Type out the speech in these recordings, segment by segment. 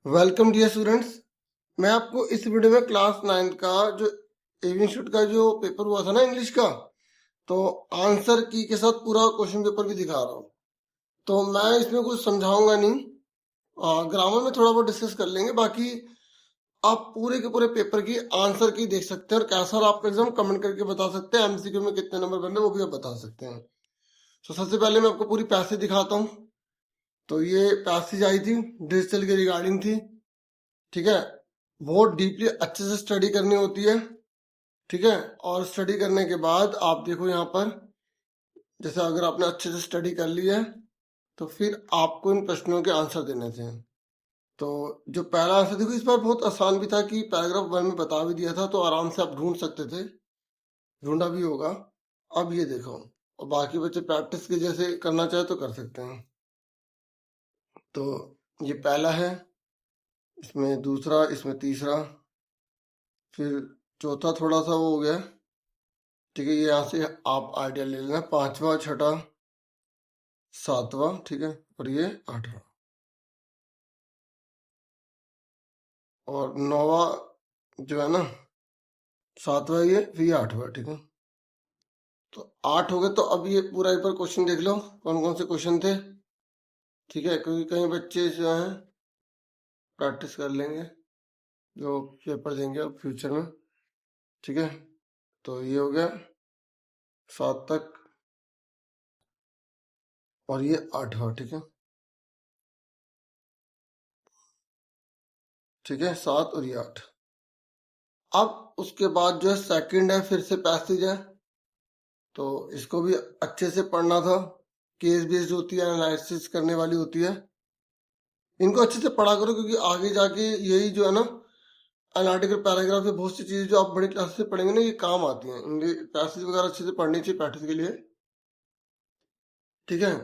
Welcome dear students. मैं आपको इस वीडियो में क्लास 9 का जो एविएशन इंस्टीट्यूट का जो पेपर हुआ था ना इंग्लिश का, तो आंसर की के साथ पूरा क्वेश्चन पेपर भी दिखा रहा हूँ। तो मैं इसमें कुछ समझाऊंगा नहीं, ग्रामर में थोड़ा बहुत डिस्कस कर लेंगे। बाकी आप पूरे के पूरे पेपर की आंसर की देख सकते हैं और कैसा रहा आपका एग्जाम कमेंट करके बता सकते हैं। एमसीक्यू में कितने नंबर बन रहे वो भी आप बता सकते हैं। तो सबसे पहले मैं आपको पूरी पैसेज दिखाता हूँ। तो ये पैसेज आई थी, डिजिटल के रिगार्डिंग थी। ठीक है, बहुत डीपली अच्छे से स्टडी करनी होती है। ठीक है, और स्टडी करने के बाद आप देखो यहाँ पर, जैसे अगर आपने अच्छे से स्टडी कर लिया है तो फिर आपको इन प्रश्नों के आंसर देने थे। तो जो पहला आंसर देखो, इस बार बहुत आसान भी था कि पैराग्राफ 1 में बता भी दिया था, तो आराम से आप ढूंढ सकते थे, ढूंढा भी होगा। अब ये देखो, और बाकी बच्चे प्रैक्टिस के जैसे करना चाहे तो कर सकते हैं। तो ये पहला है, इसमें दूसरा, इसमें तीसरा, फिर चौथा थोड़ा सा वो हो गया। ठीक है, ये यहाँ से आप आइडिया ले लेना। पांचवा, छठा, सातवां, ठीक है, और ये आठवां, और नौवा जो है ना, सातवां ये, फिर ये आठवां। ठीक है, तो 8 हो गए। तो अब ये पूरा एक बार क्वेश्चन देख लो, कौन कौन से क्वेश्चन थे। ठीक है, क्योंकि कई बच्चे जो हैं प्रैक्टिस कर लेंगे जो पेपर देंगे अब फ्यूचर में। ठीक है, तो ये हो गया 7 तक, और ये 8वां। ठीक है, ठीक है, 7 और ये 8। अब उसके बाद जो है सेकंड है, फिर से पैसेज है, तो इसको भी अच्छे से पढ़ना था। केस बेस्ड होती है, एनालिसिस करने वाली होती है। इनको अच्छे से पढ़ा करो, क्योंकि आगे जाके यही जो है ना, एनालिटिकल पैराग्राफ है, बहुत सी चीजें जो आप बड़ी क्लास से पढ़ेंगे ना, ये काम आती हैं। पैसेज वगैरह अच्छे से पढ़नी चाहिए प्रैक्टिस के लिए। ठीक है,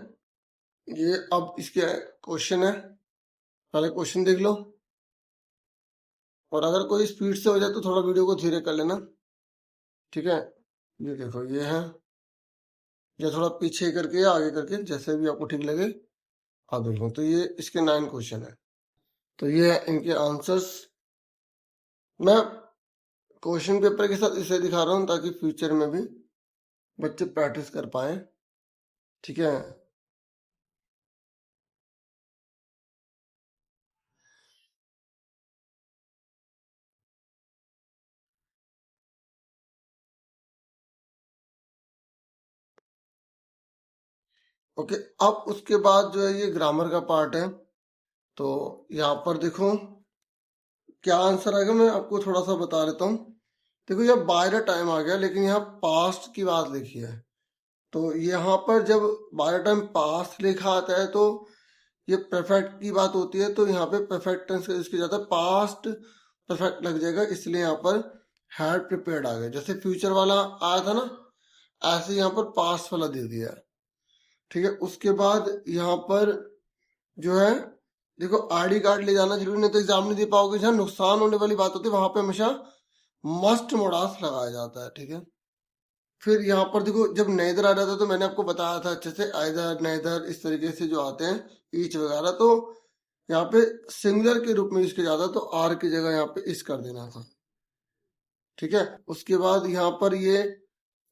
ये अब इसके क्वेश्चन है, पहले क्वेश्चन देख लो, और अगर कोई स्पीड से हो जाए तो थोड़ा वीडियो को धीरे कर लेना। ठीक है, ये देखो, ये है, या थोड़ा पीछे करके या आगे करके, जैसे भी आपको ठीक लगे आप देखो। तो ये इसके 9 क्वेश्चन है, तो ये है इनके आंसर्स। मैं क्वेश्चन पेपर के साथ इसे दिखा रहा हूँ ताकि फ्यूचर में भी बच्चे प्रैक्टिस कर पाए। ठीक है, ओके। अब उसके बाद जो है ये ग्रामर का पार्ट है। तो यहाँ पर देखो क्या आंसर आएगा, मैं आपको थोड़ा सा बता देता हूँ। देखो, यह बाय द टाइम आ गया, लेकिन यहाँ पास्ट की बात लिखी है। तो यहाँ पर जब बाय द टाइम पास्ट लिखा आता है तो ये परफेक्ट की बात होती है, तो यहाँ पे परफेक्ट टेंस इसकी जाता है, पास्ट परफेक्ट लग जाएगा, इसलिए यहाँ पर हैड प्रिपेयर्ड आ गया। जैसे फ्यूचर वाला आया था ना, ऐसे यहाँ पर पास्ट वाला दे दिया। ठीक है, उसके बाद यहाँ पर जो है, देखो आईडी कार्ड ले जाना जरूरी, नहीं तो एग्जाम नहीं दे पाओगे। जहाँ नुकसान होने वाली बात होती है वहां पे हमेशा मस्ट मोडास लगाया जाता है। ठीक है, फिर यहाँ पर देखो, जब नेदर आ जाता है तो मैंने आपको बताया था अच्छे से, आइदर नेदर इस तरीके से जो आते हैं, ईच वगैरह, तो यहाँ पे सिंगुलर के रूप में यूज किया जाता है, तो आर की जगह यहाँ पे इस कर देना था। ठीक है, उसके बाद यहाँ पर ये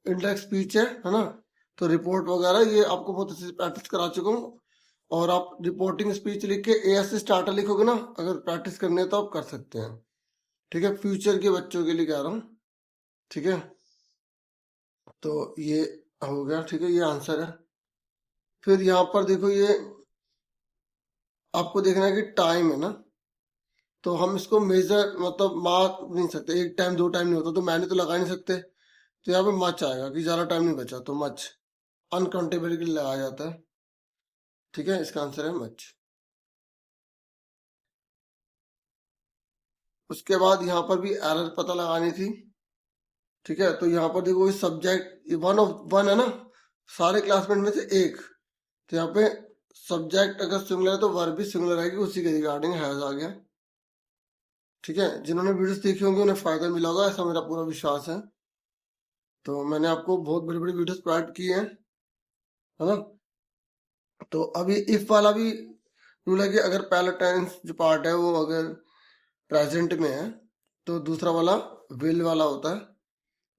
इंडेक्स स्पीच है ना, तो रिपोर्ट वगैरह ये आपको बहुत अच्छे से प्रैक्टिस करा चुका हूँ। और आप रिपोर्टिंग स्पीच लिख के एएस से स्टार्टर लिखोगे ना, अगर प्रैक्टिस करनी है तो आप कर सकते हैं। ठीक है, फ्यूचर के बच्चों के लिए कह रहा हूँ। ठीक है, तो ये हो गया। ठीक है, ये आंसर है। फिर यहाँ पर देखो, ये आपको देखना है कि टाइम है ना, तो हम इसको मेजर मतलब मार्क नहीं सकते, एक टाइम 2 टाइम नहीं होता, तो मैंने तो लगा नहीं सकते। तो यहाँ पे मच आएगा कि ज्यादा टाइम नहीं बचा, तो मच अनकाउंटेबल के लिए लगाया जाता है। ठीक है, इसका आंसर है मच। उसके बाद यहाँ पर भी एरर पता लगानी थी। ठीक है, तो यहाँ पर देखो, सब्जेक्ट वन ऑफ वन है ना, सारे क्लासमेट में से एक, तो यहाँ पे सब्जेक्ट अगर सिमिलर है तो वर्ब भी सिमिलर आएगी, उसी के रिगार्डिंग हैज आ गया। ठीक है, जिन्होंने वीडियोस देखी होंगी उन्हें फायदा मिला होगा, ऐसा मेरा पूरा विश्वास है। तो मैंने आपको बहुत बड़ी बड़ी वीडियोस प्रोवाइड की हैं, है ना। तो अभी इफ वाला भी रूल है कि अगर पहला टेंस जो पार्ट है वो अगर प्रेजेंट में है तो दूसरा वाला विल वाला होता है।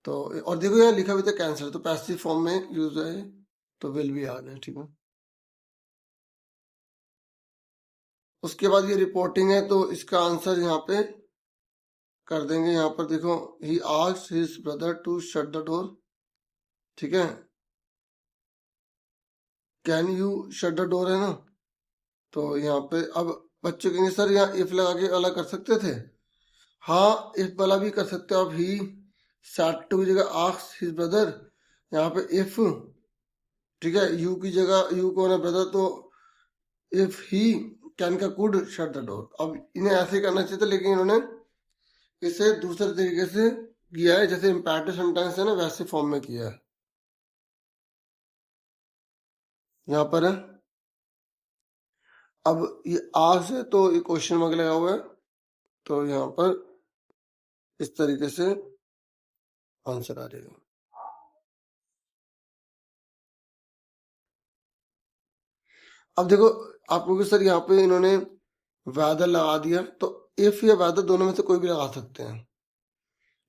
तो और देखो यहाँ लिखा भी था कैंसर, तो पैसिव फॉर्म में यूज है, तो विल भी आ गया। ठीक है, उसके बाद ये रिपोर्टिंग है, तो इसका आंसर यहाँ पे कर देंगे। यहाँ पर देखो, he asked his brother to shut the door. ठीक है, can you shut the door है ना, तो यहाँ पे अब बच्चों के लिए सर यहाँ इफ लगा के अलग कर सकते थे। हाँ, इफ वाला भी कर सकते हो आप। ही सैड टू की जगह आस्क्ड हिज ब्रदर, यहाँ पे इफ। ठीक है, यू की जगह, यू कौन है, ब्रदर, तो इफ ही कैन का कुड शट द डोर। अब इन्हें ऐसे करना चाहिए था, लेकिन इन्होंने इसे दूसरे तरीके से किया है, जैसे इम्पेरेटिव सेंटेंस है ना वैसे फॉर्म में किया है। यहाँ पर है, अब ये आज है तो ये क्वेश्चन मार्क लगा हुआ है, तो यहाँ पर इस तरीके से आंसर आ जाएगा। अब देखो, आप लोग सर यहाँ पे इन्होंने वेदर लगा दिया, तो इफ या वेदर दोनों में से कोई भी लगा सकते हैं।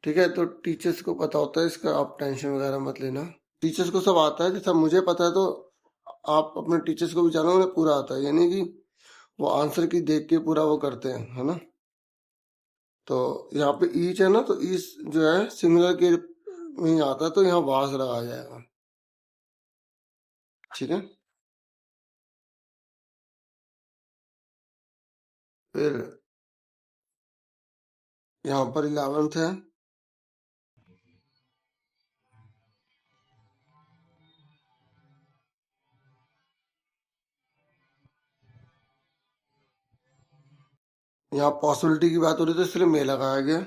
ठीक है, तो टीचर्स को पता होता है इसका, आप टेंशन वगैरह मत लेना। टीचर्स को सब आता है, जैसा मुझे पता है, तो आप अपने टीचर्स को भी जानो, उन्हें पूरा आता है, यानी कि वो आंसर की देख के पूरा वो करते हैं, है ना। तो यहाँ पे ईच है ना, तो ईच जो है सिंगुलर के में ही आता है, तो यहाँ वाज लगाया जाएगा। ठीक है, फिर यहाँ पर 11th है, यहाँ पॉसिबिलिटी की बात हो रही थी, इसलिए मे लगाया गया।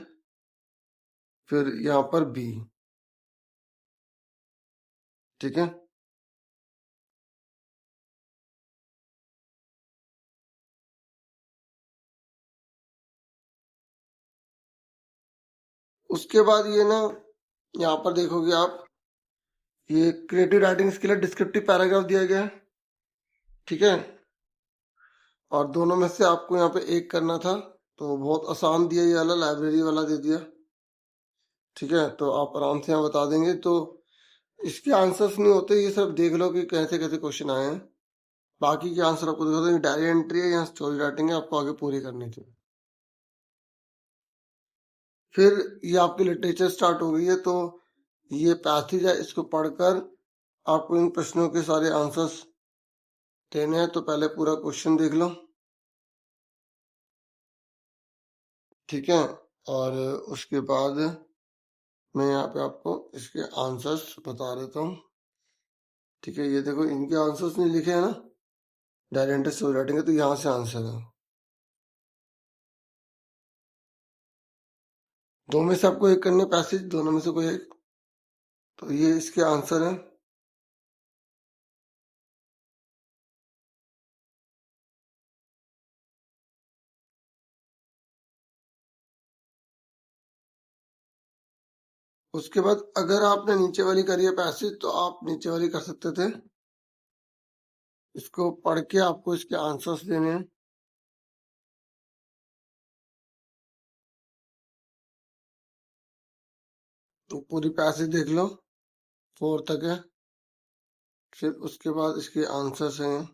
फिर यहाँ पर बी। ठीक है, उसके बाद ये ना, यहाँ पर देखोगे आप, ये क्रिएटिव राइटिंग के लिए डिस्क्रिप्टिव पैराग्राफ दिया गया है। ठीक है, और दोनों में से आपको यहाँ पे एक करना था, तो बहुत आसान दिया ये वाला, लाइब्रेरी वाला दे दिया। ठीक है, तो आप आराम से यहाँ बता देंगे, तो इसके आंसर्स नहीं होते, ये सब देख लो कि कैसे कैसे क्वेश्चन आए हैं। बाकी के आंसर आपको देखो, डायरी एंट्री है या स्टोरी राइटिंग है, आपको आगे पूरी करनी थी। फिर ये आपकी लिटरेचर स्टार्ट हो गई है, तो ये पैसेज है, इसको पढ़कर आपको इन प्रश्नों के सारे आंसर्स देने हैं। तो पहले पूरा क्वेश्चन देख लो। ठीक है, और उसके बाद मैं यहाँ पे आपको इसके आंसर्स बता देता हूँ। ठीक है, ये देखो, इनके आंसर्स नहीं लिखे हैं ना, डायरेक्ट स्टोरी राइटिंग है, तो यहाँ से आंसर है। दो में से आपको एक करने पैसेज, दोनों में से कोई एक, तो ये इसके आंसर है। उसके बाद अगर आपने नीचे वाली करी है पैसेज, तो आप नीचे वाली कर सकते थे। इसको पढ़ के आपको इसके आंसर्स देने हैं। तो पूरी पैसेज देख लो, 4 तक है। फिर उसके बाद इसके आंसर्स हैं।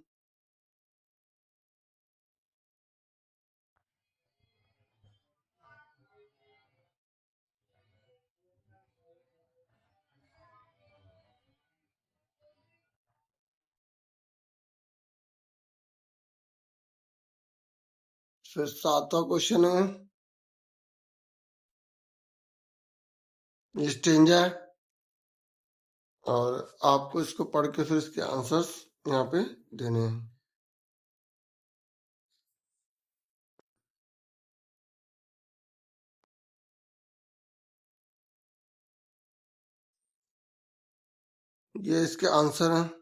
फिर 7वां क्वेश्चन है, ये स्ट्रेंजर है, और आपको इसको पढ़ के फिर इसके आंसर्स यहाँ पे देने हैं। ये इसके आंसर हैं।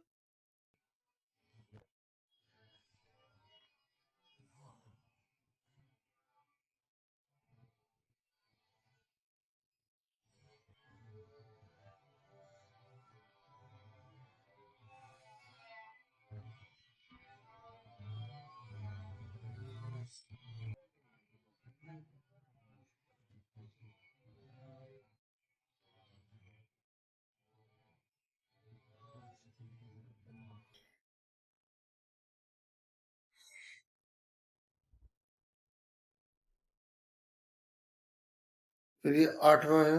फिर ये 8वां है,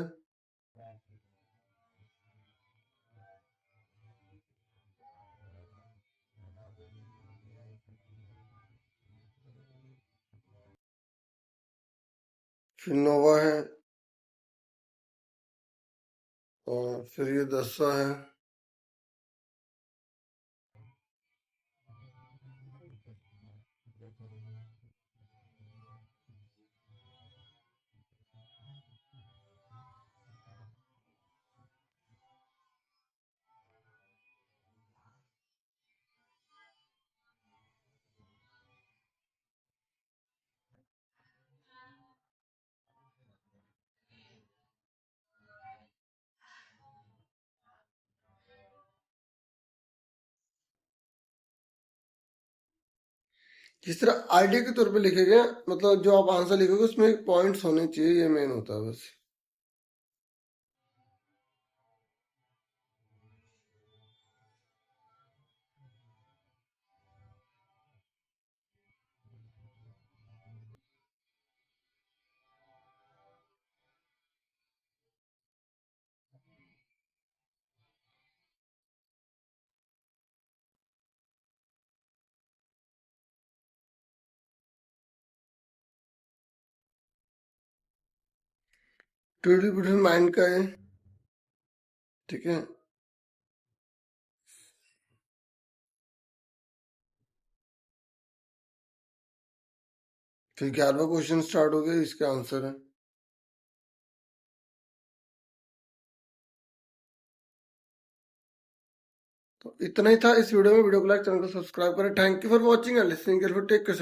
फिर 9वां है, और फिर ये 10वां है। जिस तरह आइडिया के तौर पे लिखेंगे, मतलब जो आप आंसर लिखोगे उसमें पॉइंट्स होने चाहिए, ये मेन होता है बस। ट्यूडी बिटवीन माइंड का है, ठीक है। फिर 11वां क्वेश्चन स्टार्ट हो गया, इसका आंसर है। तो इतना ही था इस वीडियो में। वीडियो को लाइक, चैनल को सब्सक्राइब करें। Thank you for watching and listening. Take care.